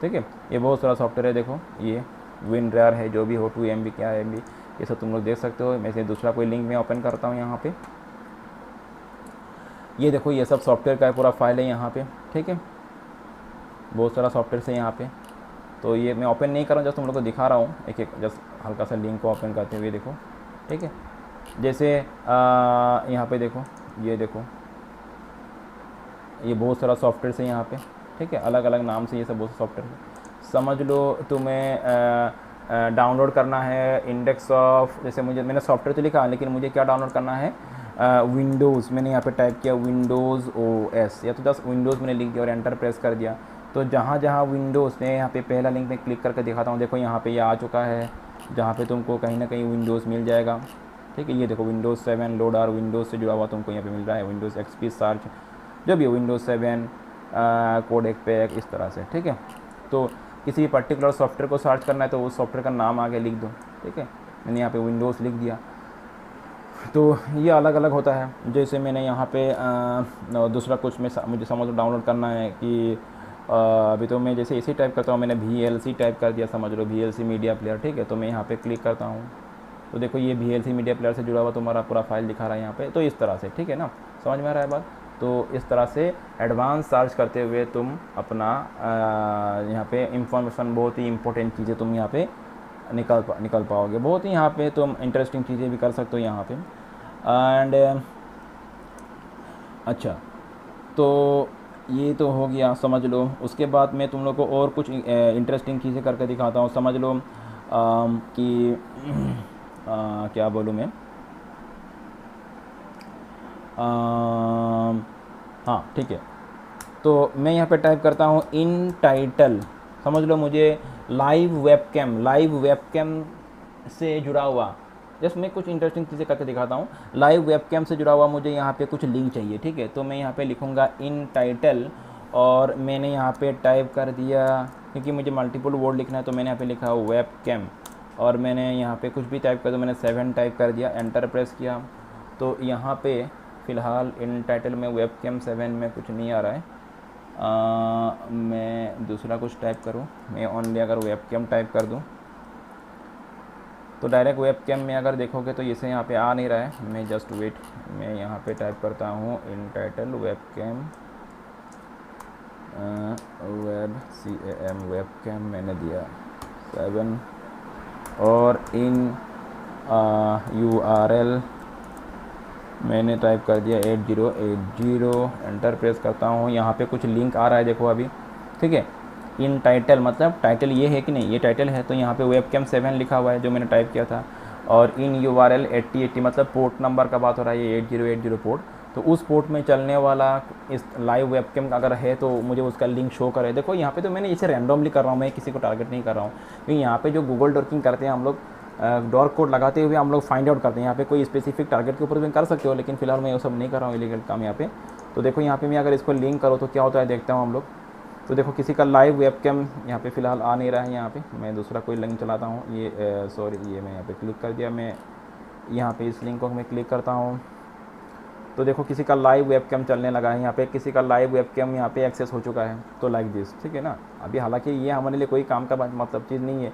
ठीक है, ये बहुत सारा सॉफ्टवेयर है। देखो ये WinRAR है, जो भी हो, 2 MB क्या है MB, ये सब तुम लोग देख सकते हो। मैं से दूसरा कोई लिंक मैं ओपन करता हूँ यहाँ पे, ये देखो ये सब सॉफ्टवेयर का पूरा फाइल है यहाँ पे, ठीक है, बहुत सारा सॉफ्टवेयर है यहाँ पे। तो ये मैं ओपन नहीं कर रहा हूँ, जस्ट तुम लोग को दिखा रहा हूँ एक एक, जस्ट हल्का सा लिंक को ओपन करते हुए देखो, ठीक है। जैसे यहाँ पे देखो, ये देखो ये बहुत सारा सॉफ्टवेयर है यहाँ पे, ठीक है, अलग अलग नाम से ये सब बहुत सॉफ्टवेयर है। समझ लो तुम्हें डाउनलोड करना है इंडेक्स ऑफ, जैसे मुझे मैंने सॉफ्टवेयर तो लिखा लेकिन मुझे क्या डाउनलोड करना है, विंडोज़। मैंने यहाँ पे टाइप किया विंडोज़ OS या तो जस्ट विंडोज़ मैंने लिख दिया और एंटर प्रेस कर दिया। तो जहाँ जहाँ विंडोज़ में यहाँ पे पहला लिंक में क्लिक करके दिखाता हूँ, देखो यहाँ पे ये आ चुका है जहाँ पे तुमको कहीं ना कहीं विंडोज़ मिल जाएगा। ठीक है, ये देखो विंडोज़ 7 लोड और विंडोज़ से जुड़ा हुआ तुमको यहाँ पे मिल रहा है, विंडोज़ XP सर्च जो भी विंडोज़ 7 कोडेक पैक इस तरह से। ठीक है, तो किसी पर्टिकुलर सॉफ्टवेयर को सर्च करना है तो उस सॉफ्टवेयर का नाम आगे लिख दो। ठीक है, मैंने यहाँ पे विंडोज़ लिख दिया। तो ये अलग अलग होता है। जैसे मैंने यहाँ पे दूसरा कुछ मुझे समझ लो डाउनलोड करना है कि अभी तो मैं जैसे इसी टाइप करता हूँ, मैंने VLC टाइप कर दिया, समझ लो VLC मीडिया प्लेयर। ठीक है, तो मैं यहाँ पे क्लिक करता हूँ तो देखो ये VLC मीडिया प्लेयर से जुड़ा हुआ तुम्हारा पूरा फाइल दिखा रहा है यहाँ पे। तो इस तरह से, ठीक है ना, समझ में आ रहा है बात। तो इस तरह से एडवांस सर्च करते हुए तुम अपना यहाँ पे इंफॉर्मेशन, बहुत ही इंपॉर्टेंट चीज़ें तुम यहाँ पे निकल पाओगे। बहुत ही यहाँ पे तुम इंटरेस्टिंग चीज़ें भी कर सकते हो यहाँ पे। एंड अच्छा, तो ये तो हो गया, समझ लो। उसके बाद मैं तुम लोग को और कुछ इंटरेस्टिंग चीज़ें करके दिखाता हूँ। समझ लो कि क्या बोलूँ मैं, हाँ ठीक है। तो मैं यहाँ पे टाइप करता हूँ इन टाइटल। समझ लो मुझे लाइव वेबकैम से जुड़ा हुआ, जस्ट मैं कुछ इंटरेस्टिंग चीज़ें करके दिखाता हूँ। लाइव वेबकैम से जुड़ा हुआ मुझे यहाँ पे कुछ लिंक चाहिए। ठीक है, तो मैं यहाँ पे लिखूँगा इन टाइटल और मैंने यहाँ पे टाइप कर दिया, क्योंकि मुझे मल्टीपल वर्ड लिखना है तो मैंने यहाँ पे लिखा वेबकैम और मैंने यहाँ पे कुछ भी टाइप कर दिया, मैंने 7 टाइप कर दिया, एंटर प्रेस किया। तो यहाँ पे फ़िलहाल इन टाइटल में वेबकैम 7 में कुछ नहीं आ रहा है। मैं दूसरा कुछ टाइप करूँ, मैं ओनली अगर वेबकैम टाइप कर दूँ तो डायरेक्ट वेबकैम में अगर देखोगे तो इसे यहाँ पे आ नहीं रहा है। मैं जस्ट वेट, मैं यहाँ पे टाइप करता हूँ इन टाइटल वेबकैम वेबकैम मैंने दिया 7 और इन URL मैंने टाइप कर दिया 8080, एंटर प्रेस करता हूँ। यहाँ पे कुछ लिंक आ रहा है देखो अभी। ठीक है, इन टाइटल मतलब टाइटल ये है कि नहीं, ये टाइटल है, तो यहाँ पे वेबकैम 7 लिखा हुआ है जो मैंने टाइप किया था। और इन URL 8080 मतलब पोर्ट नंबर का बात हो रहा है, ये 8080 पोर्ट। तो उस पोर्ट में चलने वाला इस लाइव वेबकैम अगर है तो मुझे उसका लिंक शो करे। देखो यहाँ पे तो मैंने इसे रैंडमली कर रहा हूँ, मैं किसी को टारगेट नहीं कर रहा हूँ, क्योंकि यहाँ पे जो गूगल डॉर्किंग करते हैं हम लोग, डॉर्क कोड लगाते हुए हम लोग फाइंड आउट करते हैं। यहाँ पे कोई स्पेसिफिक टारगेट के ऊपर भी कर सकते हो, लेकिन फिलहाल मैं वो सब नहीं कर रहा हूँ, इलीगल काम यहाँ पे। तो देखो यहाँ पे मैं अगर इसको लिंक करो तो क्या होता है देखते हैं हम लोग। तो देखो किसी का लाइव वेबकैम यहाँ पे फ़िलहाल आ नहीं रहा है। यहाँ पे मैं दूसरा कोई लिंक चलाता हूँ, ये सॉरी, ये मैं यहाँ पे क्लिक कर दिया। मैं यहाँ पे इस लिंक को मैं क्लिक करता हूँ तो देखो किसी का लाइव वेबकैम चलने लगा है। यहाँ पे किसी का लाइव वेबकैम यहाँ पे एक्सेस हो चुका है। तो लाइक दिस, ठीक है ना। अभी हालांकि ये हमारे लिए कोई काम का मतलब चीज़ नहीं है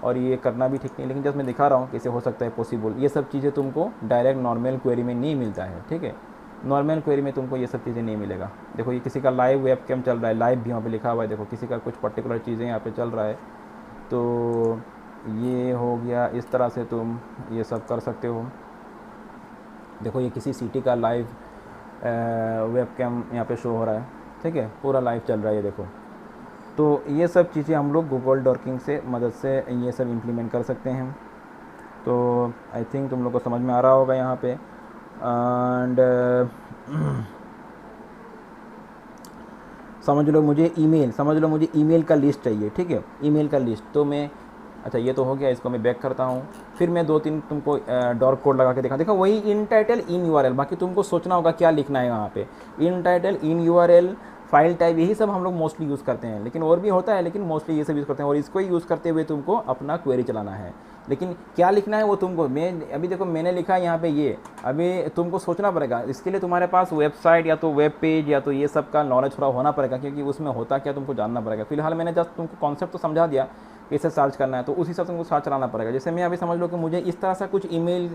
और ये करना भी ठीक नहीं, लेकिन जस्ट मैं दिखा रहा हूँ कैसे हो सकता है पॉसिबल। ये सब चीज़ें तुमको डायरेक्ट नॉर्मल क्वेरी में नहीं मिलता है। ठीक है, नॉर्मल क्वेरी में तुमको ये सब चीज़ें नहीं मिलेगा। देखो ये किसी का लाइव वेबकैम चल रहा है, लाइव भी यहाँ पे लिखा हुआ है। देखो किसी का कुछ पर्टिकुलर चीज़ें यहाँ पे चल रहा है। तो ये हो गया, इस तरह से तुम ये सब कर सकते हो। देखो ये किसी सिटी का लाइव वेबकैम यहाँ पे शो हो रहा है। ठीक है, पूरा लाइव चल रहा है ये देखो। तो ये सब चीज़ें हम लोग गूगल डॉर्किंग से मदद से ये सब इम्प्लीमेंट कर सकते हैं। तो आई थिंक तुम लोग को समझ में आ रहा होगा यहाँ पे। एंड समझ लो मुझे ईमेल का लिस्ट चाहिए। ठीक है, ईमेल का लिस्ट। तो मैं, अच्छा ये तो हो गया, इसको मैं बैक करता हूँ। फिर मैं 2-3 तुमको डॉर्क कोड लगा के देखो वही इन टाइटल इन URL। बाकी तुमको सोचना होगा क्या लिखना है यहाँ पे। इन title in URL file type, यही सब हम लोग मोस्टली यूज़ करते हैं, लेकिन और भी होता है, लेकिन मोस्टली ये सब यूज़ करते हैं। और इसको ही यूज़ करते हुए तुमको अपना क्वेरी चलाना है, लेकिन क्या लिखना है वो तुमको, मैं अभी देखो मैंने लिखा है यहाँ पे ये, अभी तुमको सोचना पड़ेगा। इसके लिए तुम्हारे पास वेबसाइट या तो वेब पेज या तो ये सब का नॉलेज थोड़ा होना पड़ेगा, क्योंकि उसमें होता क्या तुमको जानना पड़ेगा। फिलहाल मैंने जस्ट तुमको कॉन्सेप्ट तो समझा दिया कैसे सर्च करना है, तो उसी हिसाब से तुमको सर्च चलाना पड़ेगा। जैसे मैं अभी समझ लो कि मुझे इस तरह से कुछ ईमेल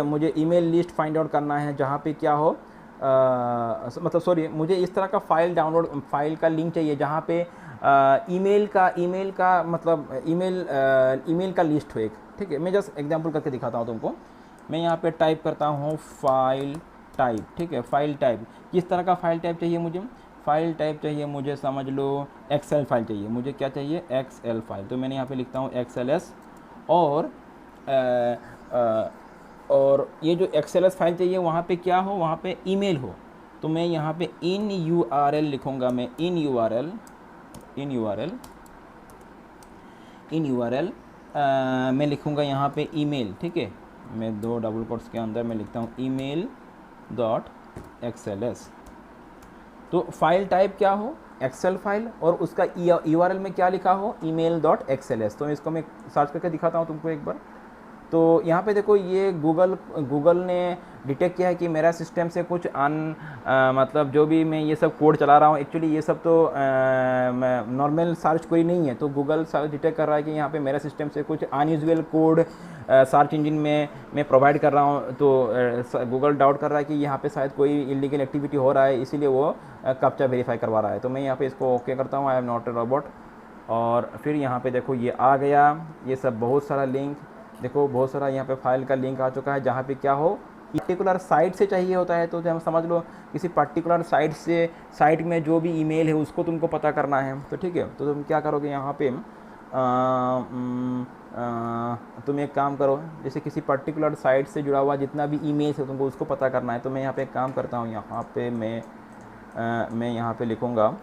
मुझे ईमेल लिस्ट फाइंड आउट करना है जहाँ पे क्या हो, मतलब सॉरी, मुझे इस तरह का फाइल का लिंक चाहिए जहाँ पे ईमेल का मतलब ईमेल का लिस्ट हो एक। ठीक है, मैं जस्ट एग्जांपल करके दिखाता हूँ तुमको। मैं यहाँ पे टाइप करता हूँ फाइल टाइप। ठीक है, फाइल टाइप, किस तरह का फाइल टाइप चाहिए मुझे। फाइल टाइप चाहिए मुझे, समझ लो एक्सेल फाइल चाहिए मुझे, क्या चाहिए, एक्सएल फाइल। तो मैंने यहाँ पे लिखता हूँ XLS, और और ये जो XLS फाइल चाहिए वहाँ पे क्या हो, वहाँ पे ईमेल हो। तो मैं यहाँ पे इन URL लिखूँगा, मैं इन URL मैं लिखूँगा यहाँ पे ईमेल, ठीक है। मैं 2 डबल कोट्स के अंदर मैं लिखता हूँ email.xls। तो फाइल टाइप क्या हो, एक्सेल फाइल, और उसका URL में क्या लिखा हो, email.xls। तो इसको मैं सर्च करके दिखाता हूँ तुमको एक बार। तो यहाँ पे देखो, ये गूगल ने डिटेक्ट किया है कि मेरा सिस्टम से कुछ मतलब जो भी मैं ये सब कोड चला रहा हूँ, एक्चुअली ये सब तो नॉर्मल सर्च कोई नहीं है। तो गूगल सर्च डिटेक्ट कर रहा है कि यहाँ पे मेरा सिस्टम से कुछ अनयूजुअल कोड सर्च इंजन में मैं प्रोवाइड कर रहा हूँ। तो गूगल डाउट कर रहा है कि यहाँ पे शायद कोई इलीगल एक्टिविटी हो रहा है, इसीलिए वो कैप्चा वेरीफाई करवा रहा है। तो मैं यहाँ पे इसको ओके करता हूँ, I am not a robot. और फिर यहाँ पे देखो ये आ गया, ये सब बहुत सारा लिंक, देखो बहुत सारा यहाँ पे फाइल का लिंक आ चुका है, जहाँ पे क्या हो, पर्टिकुलर साइट से चाहिए होता है। तो जब समझ लो किसी पर्टिकुलर साइट में जो भी ईमेल है उसको तुमको पता करना है, तो ठीक है। तो तुम क्या करोगे यहाँ पे, तुम एक काम करो, जैसे किसी पर्टिकुलर साइट से जुड़ा हुआ जितना भी ईमेल है तुमको उसको पता करना है। तो मैं यहाँ पे एक काम करता हूँ, यहाँ पे मैं यहाँ पे लिखूँगा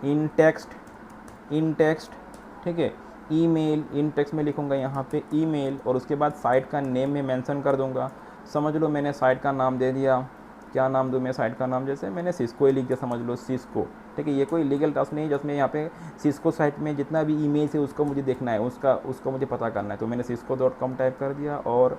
इन टेक्स्ट, ठीक है, ईमेल, इन टेक्स्ट में लिखूँगा यहाँ पे ईमेल, और उसके बाद साइट का नेम में मेंशन कर दूँगा। समझ लो मैंने साइट का नाम दे दिया, क्या नाम दूँ मैं साइट का नाम, जैसे मैंने सिस्को ही लिख दिया, समझ लो सिस्को, ठीक है। ये कोई लीगल टास्क नहीं है, जिसमें यहाँ पे सिस्को साइट में जितना भी ईमेल है उसको मुझे देखना है, उसको मुझे पता करना है। तो मैंने cisco.com टाइप कर दिया और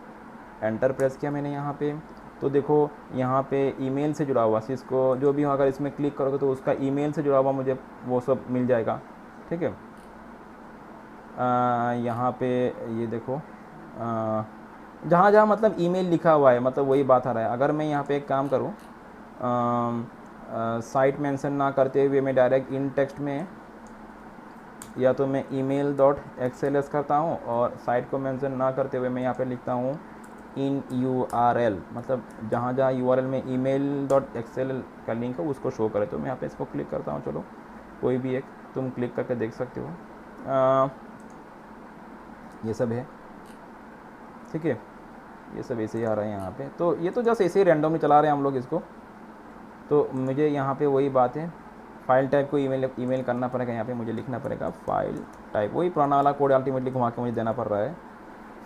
एंटर प्रेस किया मैंने यहाँ पे। तो देखो यहाँ पे ईमेल से जुड़ा हुआ सिस्को जो भी हो, अगर इसमें क्लिक करोगे तो उसका ईमेल से जुड़ा हुआ मुझे वो सब मिल जाएगा, ठीक है। यहाँ पे ये देखो, जहाँ जहाँ मतलब ईमेल लिखा हुआ है, मतलब वही बात आ रहा है। अगर मैं यहाँ पे एक काम करूँ, साइट मेंशन ना करते हुए मैं डायरेक्ट इन टेक्स्ट में, या तो मैं email.xls करता हूँ, और साइट को मेंशन ना करते हुए मैं यहाँ पे लिखता हूँ इन URL, मतलब जहाँ जहाँ URL में email.xls का लिंक है उसको शो करे। तो मैं यहाँ पे इसको क्लिक करता हूँ, चलो कोई भी एक तुम क्लिक करके देख सकते हो। ये सब है, ठीक है, ये सब ऐसे ही आ रहा है यहाँ पे। तो ये तो जस्ट ऐसे ही रैंडमली चला रहे हैं हम लोग इसको। तो मुझे यहाँ पे वही बात है, फाइल टाइप को ईमेल करना पड़ेगा, यहाँ पे मुझे लिखना पड़ेगा फाइल टाइप, वही पुराना वाला कोड अल्टीमेटली घुमा के मुझे देना पड़ रहा है।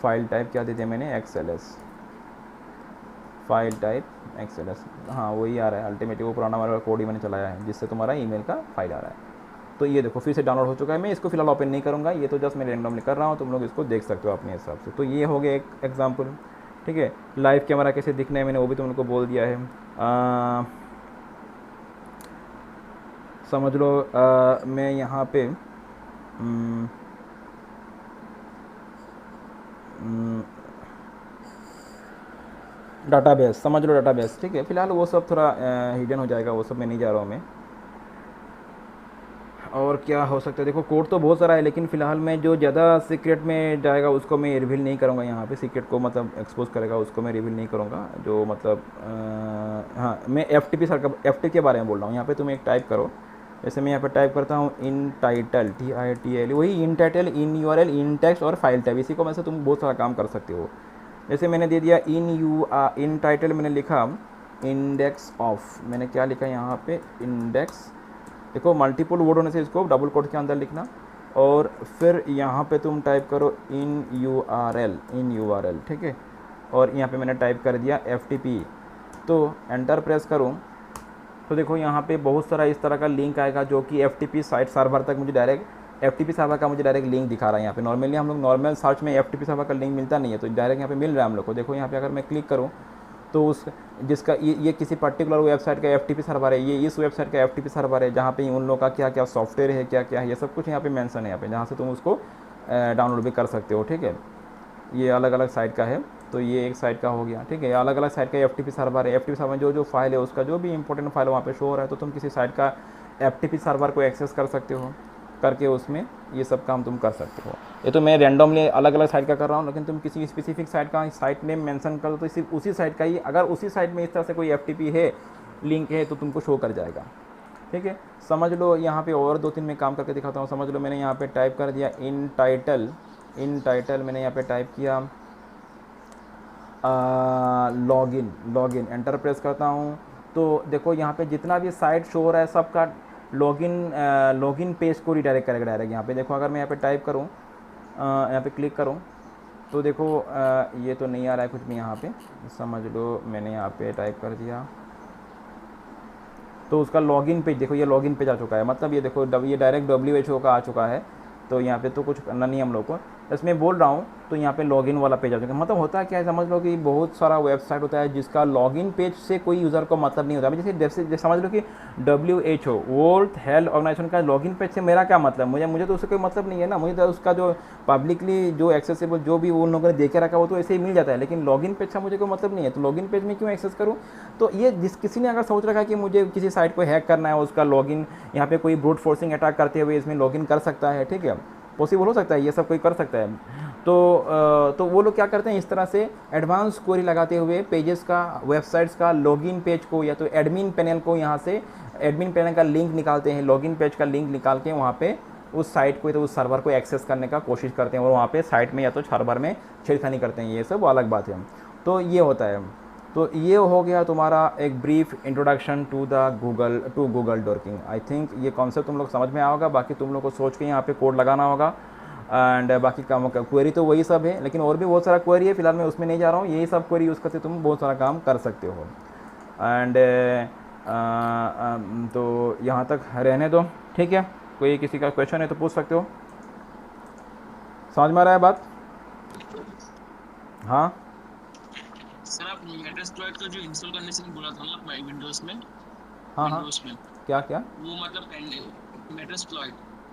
फाइल टाइप क्या दे दिया मैंने, XLS, फाइल टाइप XLS, हाँ वही आ रहा है अल्टीमेटली, वो पुराना वाला कोड ही मैंने चलाया है जिससे तुम्हारा ईमेल का फाइल आ रहा है। तो ये देखो फिर से डाउनलोड हो चुका है। मैं इसको फिलहाल ओपन नहीं करूँगा, ये तो जस्ट मैं रैंडमली कर रहा हूँ, तुम लोग इसको देख सकते हो अपने हिसाब से। तो ये हो गया एक एग्जाम्पल, ठीक है। लाइव कैमरा कैसे दिखना है मैंने वो भी तुम लोग को बोल दिया है। समझ लो मैं यहाँ पे डाटाबेस, समझ लो डाटाबेस, ठीक है। फिलहाल वो सब थोड़ा हिडन हो जाएगा, वो सब मैं नहीं जा रहा हूँ मैं। और क्या हो सकता है, देखो कोड तो बहुत सारा है, लेकिन फ़िलहाल मैं जो ज़्यादा सीक्रेट में जाएगा उसको मैं रिवील नहीं करूँगा। यहाँ पे सीक्रेट को मतलब एक्सपोज करेगा उसको मैं रिवील नहीं करूँगा, जो मतलब हाँ मैं FTP के बारे में बोल रहा हूँ। यहाँ पे तुम एक टाइप करो, जैसे मैं यहाँ पे टाइप करता हूँ इन टाइटल, TITL, वही इन टाइटल, इन URL, इन टेक्स्ट और फाइल टाइप, इसी को वैसे तुम बहुत सारा काम कर सकते हो। जैसे मैंने दे दिया इन टाइटल मैंने लिखा इंडेक्स ऑफ, मैंने क्या लिखा यहाँ पे इंडेक्स, देखो मल्टीपल वर्ड होने से इसको डबल कोट के अंदर लिखना, और फिर यहाँ पे तुम टाइप करो इन URL, ठीक है। और यहाँ पे मैंने टाइप कर दिया FTP। तो एंटर प्रेस करूँ तो देखो यहाँ पे बहुत सारा इस तरह का लिंक आएगा, जो कि FTP साइट सर्वर तक मुझे डायरेक्ट FTP सर्वर का मुझे डायरेक्ट लिंक दिखा रहा है। यहाँ पे नॉर्मली हम लोग नॉर्मल सर्च में FTP सर्वर का लिंक मिलता नहीं है, तो डायरेक्ट यहाँ पे मिल रहा है हम लोग को। देखो यहाँ पे अगर मैं क्लिक करूँ तो उस जिसका ये किसी पर्टिकुलर वेबसाइट का FTP सर्वर है, ये इस वेबसाइट का FTP सर्वर है, जहाँ पे उन लोगों का क्या क्या सॉफ्टवेयर है, क्या क्या है, ये सब कुछ यहाँ पे मेंशन है यहाँ पे, जहाँ से तुम उसको डाउनलोड भी कर सकते हो, ठीक है। ये अलग अलग साइट का है, तो ये एक साइट का हो गया, ठीक है। अलग अलग साइट का FTP सर्वर है, FTP सर्वर जो फाइल है उसका जो भी इंपॉर्टेंट फाइल वहाँ पे शो हो रहा है, तो तुम किसी साइट का FTP सर्वर को एक्सेस कर सकते हो, करके उसमें ये सब काम तुम कर सकते हो। ये तो मैं रैंडमली अलग अलग साइट का कर रहा हूँ, लेकिन तुम किसी स्पेसिफिक साइट का साइट नेम मेंशन कर दो तो सिर्फ उसी साइट का ही, अगर उसी साइट में इस तरह से कोई FTP है लिंक है तो तुमको शो कर जाएगा, ठीक है। समझ लो यहाँ पे और 2-3 मैं काम करके दिखाता हूँ। समझ लो मैंने यहाँ पे टाइप कर दिया इन टाइटल मैंने यहाँ पे टाइप किया लॉगिन एंटर प्रेस करता हूँ तो देखो यहाँ पे जितना भी साइट शो हो रहा है सबका लॉगिन पेज को रिडायरेक्ट करेगा डायरेक्ट। यहाँ पे देखो अगर मैं यहाँ पे टाइप करूँ, यहाँ पे क्लिक करूँ तो देखो ये तो नहीं आ रहा है कुछ भी यहाँ पे। समझ लो मैंने यहाँ पे टाइप कर दिया तो उसका लॉगिन पेज देखो, ये लॉगिन पेज आ चुका है। मतलब ये देखो ये डायरेक्ट WHO का आ चुका है। तो यहाँ पे तो कुछ करना नहीं हम लोग को, इसमें बोल रहा हूँ तो यहाँ पे लॉगिन वाला पेज आ चुका है। मतलब होता है क्या है, समझ लो कि बहुत सारा वेबसाइट होता है जिसका लॉगिन पेज से कोई यूज़र को मतलब नहीं होता। जैसे समझ लो कि WHO वर्ल्ड हेल्थ ऑर्गेनाइजेशन का लॉगिन पेज से मेरा क्या मतलब, मुझे तो उससे कोई मतलब नहीं है ना। मुझे तो उसका जो पब्लिकली जो एक्सेसिबल जो भी उन लोगों ने देखे रखा वो तो ऐसे ही मिल जाता है, लेकिन लॉगिन पेज का मुझे कोई मतलब नहीं है। तो लॉगिन पेज में क्यों एक्सेस करूँ? तो ये किसी ने अगर सोच रखा है कि मुझे किसी साइट को हैक करना है, उसका लॉगिन यहाँ पे कोई ब्रूट फोर्सिंग अटैक करते हुए इसमें लॉगिन कर सकता है, ठीक है, पॉसिबल हो सकता है, ये सब कोई कर सकता है। तो वो लोग क्या करते हैं, इस तरह से एडवांस क्वेरी लगाते हुए पेजेस का, वेबसाइट्स का लॉगिन पेज को या तो एडमिन पैनल को, यहाँ से एडमिन पैनल का लिंक निकालते हैं, लॉगिन पेज का लिंक निकाल के वहाँ पे उस साइट को या तो उस सर्वर को एक्सेस करने का कोशिश करते हैं और वहाँ पे साइट में या तो सर्वर में छेड़खानी करते हैं। ये सब अलग बात है। तो ये होता है। तो ये हो गया तुम्हारा एक brief introduction to Google docking. I think ये कॉन्सेप्ट तुम लोग समझ में आओगा। बाकी तुम लोग को सोच के यहाँ पे कोड लगाना होगा एंड बाकी काम का क्वेरी तो वही सब है, लेकिन और भी बहुत सारा क्वेरी है, फिलहाल मैं उसमें नहीं जा रहा हूँ। यही सब क्वेरी यूज़ करके तुम बहुत सारा काम कर सकते हो। एंड तो यहाँ तक रहने दो, ठीक है। कोई किसी का क्वेश्चन है तो पूछ सकते हो। समझ में आ रहा है बात? हाँ सर आप मेटास्प्लॉइट का जो इंस्टॉल करने से बोला था ना विंडोज में, हाँ हाँ, विंडोज में क्या क्या? वो मतलब मेटास्प्लॉइट